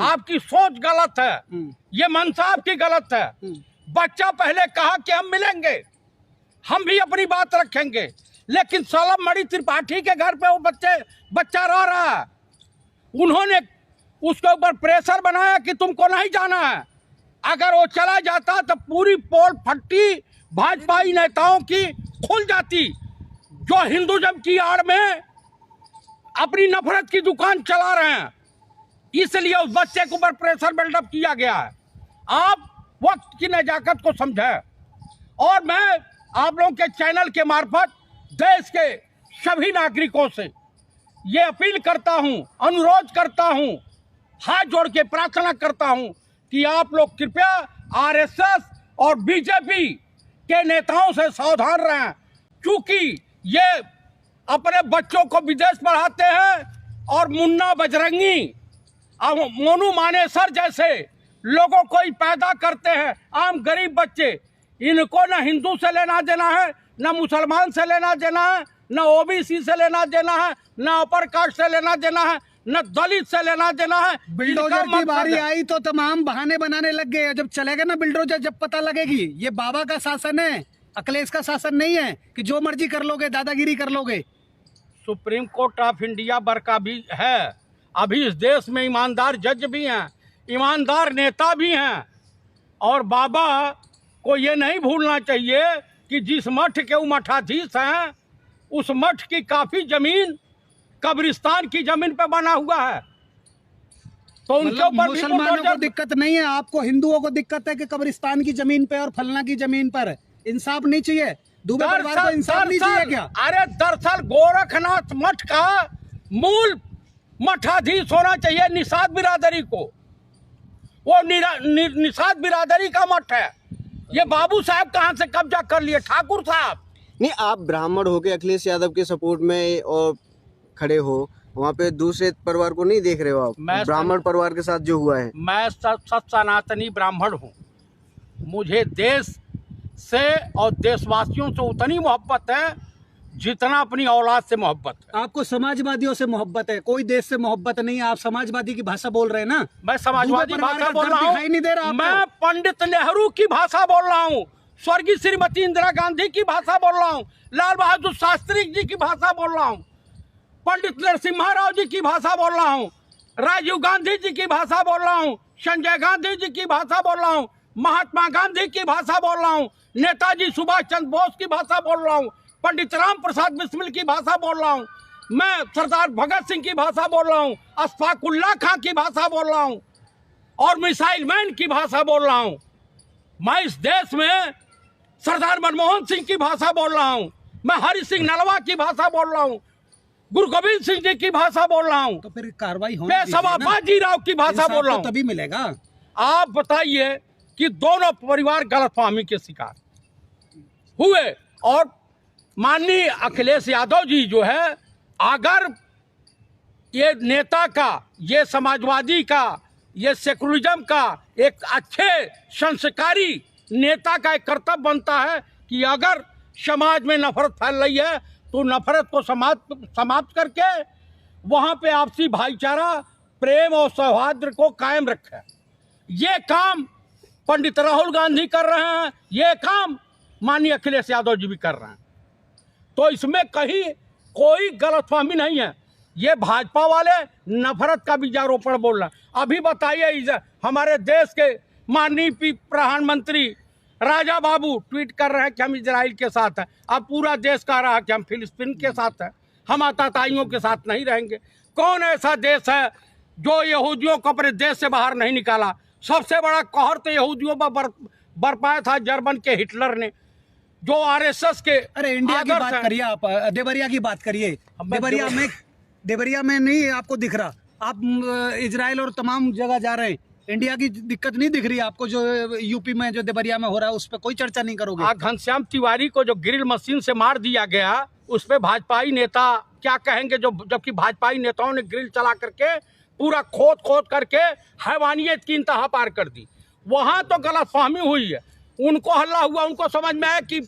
आपकी सोच गलत है, ये मंशा आपकी गलत है। बच्चा पहले कहा कि हम मिलेंगे, हम भी अपनी बात रखेंगे, लेकिन सलम मणि त्रिपाठी के घर पे वो बच्चा रह रहा है। उन्होंने उसके ऊपर प्रेशर बनाया कि तुमको नहीं जाना है। अगर वो चला जाता तो पूरी पोल फट्टी भाजपाई नेताओं की खुल जाती, जो हिंदुज्म की आड़ में अपनी नफरत की दुकान चला रहे हैं। इसलिए उस बच्चे के ऊपर प्रेशर बिल्डअप किया गया है। आप वक्त की नजाकत को समझें, और मैं आप लोगों के चैनल के मार्फत देश के सभी नागरिकों से ये अपील करता हूं, अनुरोध करता हूं, हाथ जोड़ के प्रार्थना करता हूं कि आप लोग कृपया आरएसएस और बीजेपी के नेताओं से सावधान रहें, क्योंकि ये अपने बच्चों को विदेश पढ़ाते हैं और मुन्ना बजरंगी और मोनू मानेसर जैसे लोगों को ही पैदा करते हैं। आम गरीब बच्चे, इनको न हिंदू से लेना देना है, न मुसलमान से लेना देना है, न ओबीसी से लेना देना है, न अपर कास्ट से लेना देना है, न दलित से लेना देना है। बिल्डोजर की बारी आई तो तमाम बहाने बनाने लग गए। जब चलेगा ना बिल्डोजर, जब पता लगेगी ये बाबा का शासन है, अखिलेश का शासन नहीं है कि जो मर्जी कर लोगे, दादागिरी कर लोगे। सुप्रीम कोर्ट ऑफ इंडिया बरका भी है। अभी इस देश में ईमानदार जज भी हैं, ईमानदार नेता भी हैं, और बाबा को ये नहीं भूलना चाहिए कि जिस मठ के वो मठाधीश हैं, उस मठ की काफी जमीन कब्रिस्तान की जमीन पे बना हुआ है। तो उनके ऊपर मुसलमानों को दिक्कत नहीं है, आपको हिंदुओं को दिक्कत है कि कब्रिस्तान की जमीन पे और फलना की जमीन पर। इंसाफ नहीं चाहिए, दुबे परिवार को इंसाफ नहीं चाहिए क्या? अरे दरअसल गोरखनाथ मठ का मूल मठाधीश होना चाहिए निषाद बिरादरी को। वो निषाद बिरादरी का मठ है। ये बाबू साहब कहाँ से कब्जा कर लिए? ठाकुर साहब। नहीं, आप ब्राह्मण होके अखिलेश यादव के सपोर्ट में और खड़े हो, वहाँ पे दूसरे परिवार को नहीं देख रहे हो आप? ब्राह्मण परिवार के साथ जो हुआ है। मैं सत सनातनी ब्राह्मण हूँ। मुझे देश से और देशवासियों से उतनी मोहब्बत है जितना अपनी औलाद से मोहब्बत है। आपको समाजवादियों से मोहब्बत है, कोई देश से मोहब्बत नहीं है। आप समाजवादी की भाषा बोल रहे हैं ना? मैं समाजवादी भाषा बोल रहा हूँ, नहीं दे रहा। मैं पंडित नेहरू की भाषा बोल रहा हूँ, स्वर्गीय श्रीमती इंदिरा गांधी की भाषा बोल रहा हूँ, लाल बहादुर शास्त्री जी की भाषा बोल रहा हूँ, पंडित नरसिम्हा राव जी की भाषा बोल रहा हूँ, राजीव गांधी जी की भाषा बोल रहा हूँ, संजय गांधी जी की भाषा बोल रहा हूँ, महात्मा गांधी की भाषा बोल रहा हूँ, नेताजी सुभाष चंद्र बोस की भाषा बोल रहा हूँ, पंडित राम प्रसाद बिस्मिल की भाषा बोल रहा हूँ, मैं सरदार भगत सिंह की भाषा बोल रहा हूँ, अशफाकुल्लाह खां की भाषा बोल रहा हूँ, और मिसाइल मैन की भाषा बोल रहा हूँ। मैं इस देश में सरदार मनमोहन सिंह की भाषा बोल रहा हूँ, मैं हरि सिंह नलवा की भाषा बोल रहा हूँ, गुरु गोविंद सिंह जी की भाषा बोल रहा हूँ, तो फिर कार्रवाई होनी पेशवा बाजीराव की भाषा बोल रहा हूँ। तभी मिलेगा। आप बताइए कि दोनों परिवार गलतफहमी के शिकार हुए, और माननीय अखिलेश यादव जी जो है, अगर ये नेता का, ये समाजवादी का, ये सेकुलरिज्म का एक अच्छे संस्कारी नेता का एक कर्तव्य बनता है कि अगर समाज में नफरत फैल रही है तो नफरत को समाप्त करके वहाँ पे आपसी भाईचारा, प्रेम और सौहार्द को कायम रखे। ये काम पंडित राहुल गांधी कर रहे हैं, ये काम माननीय अखिलेश यादव जी भी कर रहे हैं। तो इसमें कहीं कोई गलतफहमी नहीं है। ये भाजपा वाले नफरत का बीजारोपण बोल रहे हैं। अभी बताइए, हमारे देश के माननीय प्रधानमंत्री राजा बाबू ट्वीट कर रहे हैं कि हम इजराइल के साथ हैं। अब पूरा देश कह रहा है कि हम फिलिस्तीन के साथ हैं, हम आतताइयों के साथ नहीं रहेंगे। कौन ऐसा देश है जो यहूदियों को अपने देश से बाहर नहीं निकाला? सबसे बड़ा कहर तो यहूदियों पर बरपाया था जर्मन के हिटलर ने, जो आरएसएस के। अरे इंडिया की बात करिए, आप देवरिया की बात करिए। देवरिया में नहीं आपको दिख रहा, आप इजराइल और तमाम जगह जा रहे हैं। इंडिया की दिक्कत नहीं दिख रही आपको? जो यूपी में, जो देवरिया में हो रहा है, उस पर कोई चर्चा नहीं करोगे? घनश्याम तिवारी को जो ग्रिल मशीन से मार दिया गया, उस पर भाजपाई नेता क्या कहेंगे? जबकि भाजपाई नेताओं ने ग्रिल चला करके पूरा खोद करके हैवानियत की इंतहा पार कर दी। वहां तो गलतफहमी हुई है, उनको हल्ला हुआ, उनको समझ में आया कि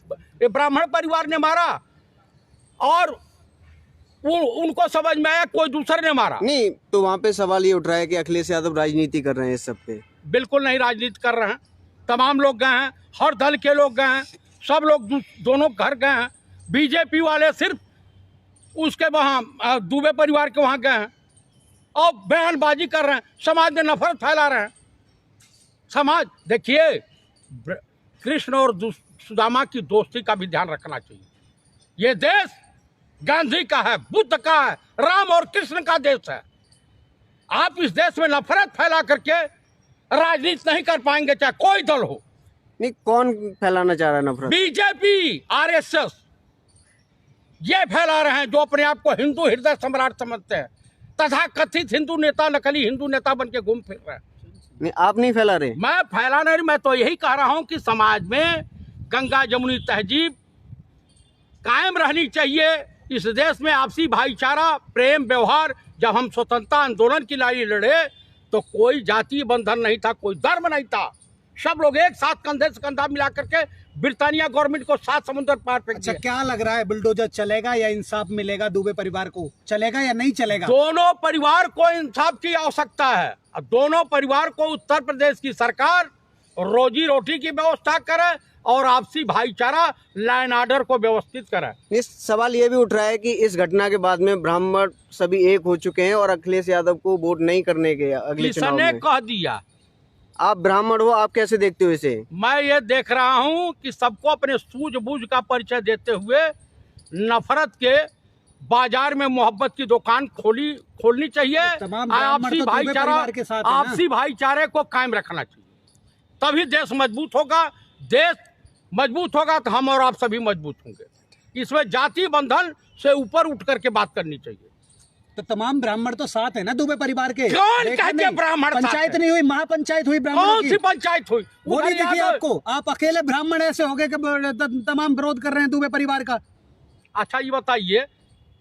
ब्राह्मण परिवार ने मारा, और उनको समझ में आया कोई दूसरे ने मारा। नहीं, तो वहाँ पे सवाल ये उठ रहा है कि अखिलेश यादव राजनीति कर रहे हैं इस सब पे। बिल्कुल नहीं राजनीति कर रहे हैं, तमाम लोग गए हैं, हर दल के लोग गए हैं, सब लोग दोनों घर गए हैं। बीजेपी वाले सिर्फ उसके वहाँ दुबे परिवार के वहाँ गए हैं और बयानबाजी कर रहे हैं, समाज में नफरत फैला रहे हैं। समाज देखिए, कृष्ण और सुदामा की दोस्ती का भी ध्यान रखना चाहिए। ये देश गांधी का है, बुद्ध का है, राम और कृष्ण का देश है। आप इस देश में नफरत फैला करके राजनीति नहीं कर पाएंगे, चाहे कोई दल हो। नहीं, कौन फैलाना चाह रहा है नफरत? बीजेपी, आरएसएस ये फैला रहे हैं, जो अपने आप को हिंदू हृदय सम्राट समझते हैं, तथा कथित हिंदू नेता नकली हिंदू नेता बन के घूम फिर रहे हैं। नहीं, आप नहीं फैला रहे? मैं फैला नहीं, मैं तो यही कह रहा हूं कि समाज में गंगा जमुनी तहजीब कायम रहनी चाहिए। इस देश में आपसी भाईचारा, प्रेम, व्यवहार। जब हम स्वतंत्रता आंदोलन की लड़ाई लड़े तो कोई जातीय बंधन नहीं था, कोई धर्म नहीं था। सब लोग एक साथ कंधे से कंधा मिला करके ब्रिटानिया गवर्नमेंट को 7 समुद्र पार फेंक दिया। अच्छा, क्या लग रहा है, बुलडोजर चलेगा या इंसाफ मिलेगा दुबे परिवार को? चलेगा या नहीं चलेगा? दोनों परिवार को इंसाफ की आवश्यकता है। अब दोनों परिवार को उत्तर प्रदेश की सरकार रोजी रोटी की व्यवस्था करे और आपसी भाईचारा, लाइन ऑर्डर को व्यवस्थित करे। इस सवाल ये भी उठ रहा है कि इस घटना के बाद में ब्राह्मण सभी एक हो चुके हैं और अखिलेश यादव को वोट नहीं करने के अगले चुनाव में। कह दिया। आप ब्राह्मण हो, आप कैसे देखते हो इसे? मैं ये देख रहा हूं कि सबको अपने सूझबूझ का परिचय देते हुए नफरत के बाजार में मोहब्बत की दुकान खोलनी चाहिए। आपसी भाईचारे को कायम रखना चाहिए, तभी देश मजबूत होगा। देश मजबूत होगा तो हम और आप सभी मजबूत होंगे। इसमें जाति बंधन से ऊपर उठ करके बात करनी चाहिए। तो तमाम ब्राह्मण तो साथ है ना दुबे परिवार के? कौन कहते हैं ब्राह्मण? पंचायत नहीं हुई, महापंचायत हुई ब्राह्मण कौन सी पंचायत हुई? वो नहीं देखिए आपको? आप अकेले ब्राह्मण ऐसे हो गए कि तमाम विरोध कर रहे हैं दुबे परिवार का। अच्छा ये बताइए,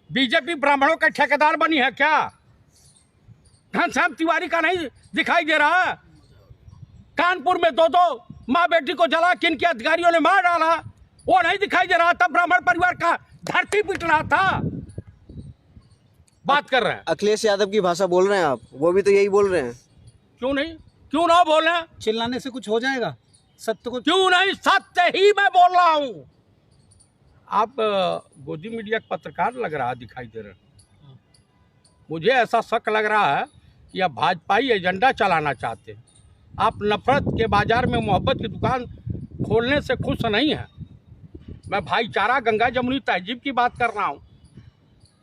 बीजेपी ब्राह्मणों का ठेकेदार बनी है क्या? घनश्याम तिवारी का नहीं दिखाई दे रहा? कानपुर में 2 माँ बेटी को जला के इनके अधिकारियों ने मार डाला, वो नहीं दिखाई दे रहा? तब ब्राह्मण परिवार का धरती पीट रहा था। बात कर रहे हैं अखिलेश यादव की भाषा बोल रहे हैं आप, वो भी तो यही बोल रहे हैं। क्यों नहीं, क्यों ना बोल रहे हैं? चिल्लाने से कुछ हो जाएगा? सत्य को क्यों नहीं, सत्य ही मैं बोल रहा हूं। आप गोदी मीडिया का पत्रकार लग रहा, दिखाई दे रहे हैं। मुझे ऐसा शक लग रहा है कि आप भाजपाई एजेंडा चलाना चाहते हैं। आप नफरत के बाजार में मोहब्बत की दुकान खोलने से खुश नहीं है। मैं भाईचारा, गंगा जमुनी तहजीब की बात कर रहा हूं।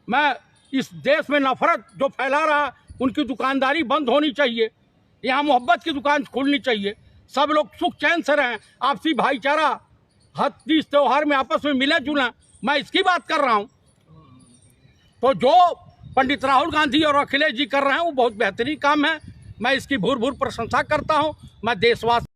मैं इस देश में नफरत जो फैला रहा, उनकी दुकानदारी बंद होनी चाहिए। यहाँ मोहब्बत की दुकान खुलनी चाहिए, सब लोग सुख चैन से रहें, आपसी भाईचारा, हर तीज त्योहार में आपस में मिले जुलें। मैं इसकी बात कर रहा हूँ। तो जो पंडित राहुल गांधी और अखिलेश जी कर रहे हैं वो बहुत बेहतरीन काम है। मैं इसकी भूर भूर प्रशंसा करता हूँ। मैं देशवासी